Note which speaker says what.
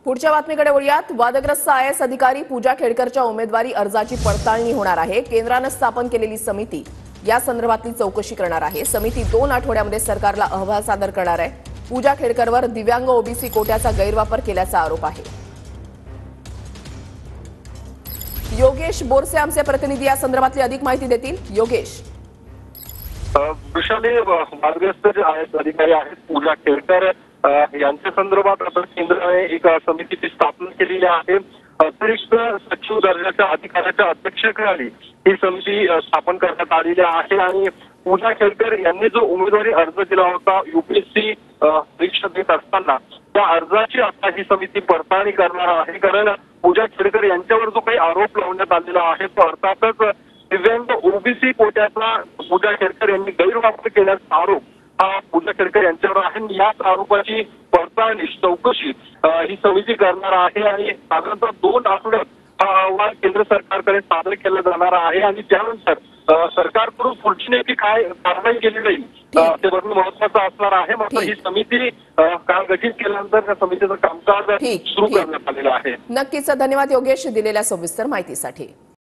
Speaker 1: पुढच्या बातमीकडे वळूयात। वादग्रस्त आयएएस अधिकारी पूजा खेडकरच्या उमेदवारी अर्जाची पडताळणी होणार आहे। केंद्राने स्थापन केलेली समिती या संदर्भातली चौकशी करणार आहे। समिती 2 आठवड्यामध्ये सरकारला अहवाल सादर करणार आहे। पूजा खेडकरवर दिव्यांग ओबीसी कोट्याचा गैरवापर केल्याचा आरोप आहे। योगेश बोरसे आमचे प्रतिनिधी या संदर्भातली अधिक माहिती देतील। योगेश,
Speaker 2: वृषाली, वादग्रस्त जे आयएएस अधिकारी आहेत पूजा खेडकर यांच्या संदर्भात आता केंद्राने एक समितीची स्थापना केलेली आहे। अतिरिक्त सचिव दर्जाच्या अधिकाऱ्याच्या अध्यक्षतेखाली ही समिती स्थापन करण्यात आलेली आहे आणि पूजा खेडकर यांनी जो उमेदवारी अर्ज दिला होता यूपीएससी परीक्षा देत असताना त्या अर्जाची आता ही समिती पडताळणी करणार आहे। कारण पूजा खेडकर यांच्यावर जो काही आरोप लावण्यात आलेला आहे तो अर्थातच दिव्यांग ओबीसी कोट्याचा पूजा खेडकर यांनी गैरवापर केल्याचा आरोप हा पूजा खेडकर यांच्यावर आहे। याच आरोपाची पडताळणी चौकशी ही समिती करणार आहे आणि साधारणतः 2 आठवड्यात हा अहवाल केंद्र सरकारकडे सादर केला जाणार आहे आणि त्यानंतर सरकारकडून पुढची नेमकी काय कारवाई केली जाईल ते बघणं महत्वाचं असणार आहे। मात्र ही समिती काल गठीत केल्यानंतर त्या समितीचं कामकाज सुरू करण्यात आलेलं आहे।
Speaker 1: नक्कीच धन्यवाद योगेश दिलेल्या सविस्तर माहितीसाठी।